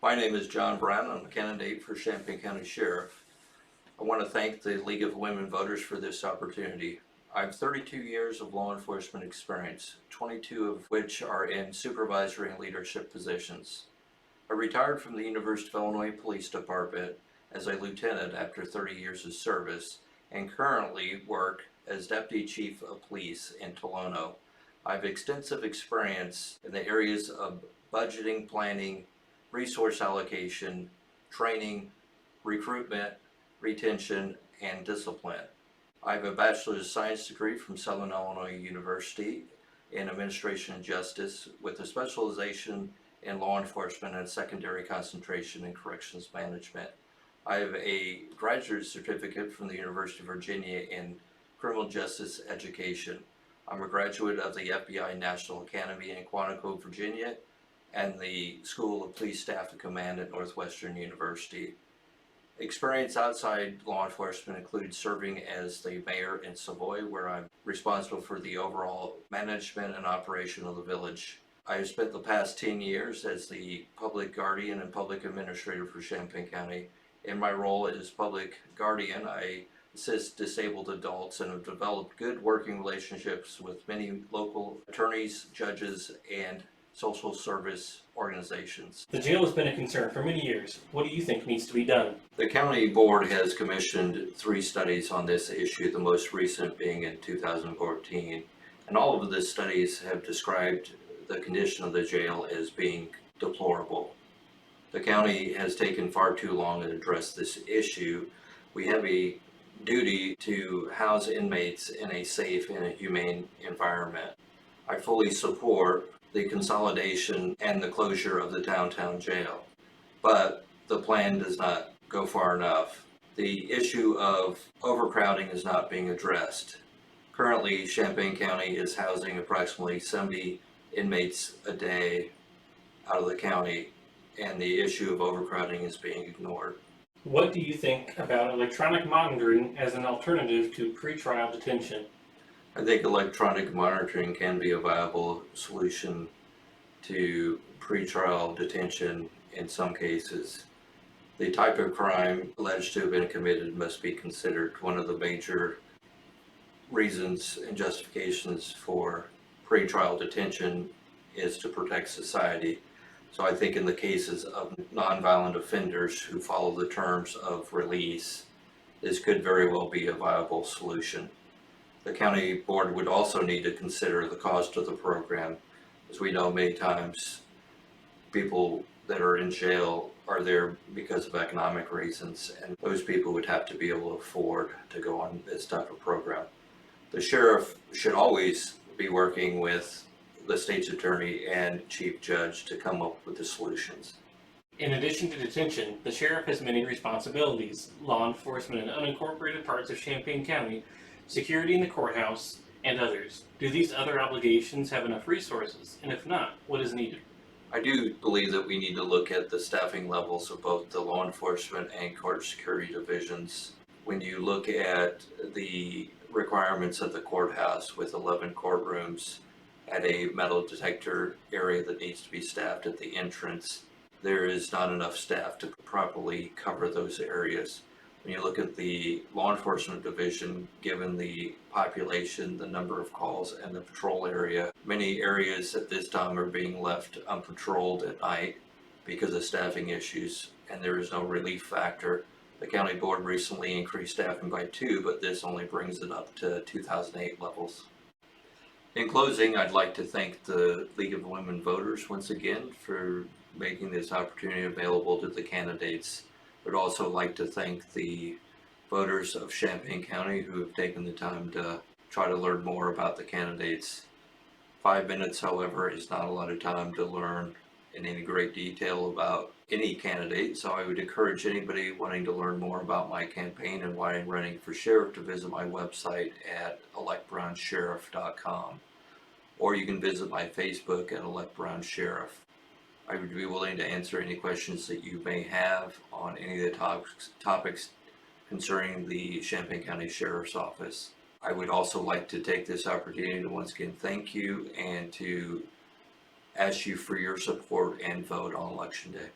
My name is John Brown. I'm a candidate for Champaign County Sheriff. I want to thank the League of Women Voters for this opportunity. I have 32 years of law enforcement experience, 22 of which are in supervisory and leadership positions. I retired from the University of Illinois Police Department as a lieutenant after 30 years of service and currently work as Deputy Chief of Police in Tolono. I have extensive experience in the areas of budgeting, planning, resource allocation, training, recruitment, retention, and discipline. I have a Bachelor's of Science degree from Southern Illinois University in Administration and Justice with a specialization in law enforcement and secondary concentration in corrections management. I have a graduate certificate from the University of Virginia in criminal justice education. I'm a graduate of the FBI National Academy in Quantico, Virginia, and the School of Police Staff and Command at Northwestern University. Experience outside law enforcement includes serving as the mayor in Savoy, where I'm responsible for the overall management and operation of the village. I have spent the past 10 years as the public guardian and public administrator for Champaign County. In my role as public guardian, I assist disabled adults and have developed good working relationships with many local attorneys, judges, and social service organizations. The jail has been a concern for many years. What do you think needs to be done? The county board has commissioned 3 studies on this issue, the most recent being in 2014. And all of the studies have described the condition of the jail as being deplorable. The county has taken far too long to address this issue. We have a duty to house inmates in a safe and a humane environment. I fully support the consolidation and the closure of the downtown jail, but the plan does not go far enough. The issue of overcrowding is not being addressed. Currently, Champaign County is housing approximately 70 inmates a day out of the county, and the issue of overcrowding is being ignored. What do you think about electronic monitoring as an alternative to pretrial detention? I think electronic monitoring can be a viable solution to pretrial detention in some cases. The type of crime alleged to have been committed must be considered. One of the major reasons and justifications for pretrial detention is to protect society. So I think in the cases of nonviolent offenders who follow the terms of release, this could very well be a viable solution. The county board would also need to consider the cost of the program. As we know, many times people that are in jail are there because of economic reasons, and those people would have to be able to afford to go on this type of program. The sheriff should always be working with the state's attorney and chief judge to come up with the solutions. In addition to detention, the sheriff has many responsibilities: law enforcement in unincorporated parts of Champaign County, security in the courthouse, and others. Do these other obligations have enough resources? And if not, what is needed? I do believe that we need to look at the staffing levels of both the law enforcement and court security divisions. When you look at the requirements of the courthouse with 11 courtrooms at a metal detector area that needs to be staffed at the entrance, there is not enough staff to properly cover those areas. When you look at the law enforcement division, given the population, the number of calls, and the patrol area, many areas at this time are being left unpatrolled at night because of staffing issues, and there is no relief factor. The county board recently increased staffing by 2, but this only brings it up to 2008 levels. In closing, I'd like to thank the League of Women Voters once again for making this opportunity available to the candidates. I'd also like to thank the voters of Champaign County who have taken the time to try to learn more about the candidates. 5 minutes, however, is not a lot of time to learn in any great detail about any candidate, so I would encourage anybody wanting to learn more about my campaign and why I'm running for sheriff to visit my website at electbrownsheriff.com, or you can visit my Facebook at Elect Brown Sheriff. I would be willing to answer any questions that you may have on any of the topics concerning the Champaign County Sheriff's Office. I would also like to take this opportunity to once again thank you and to ask you for your support and vote on Election Day.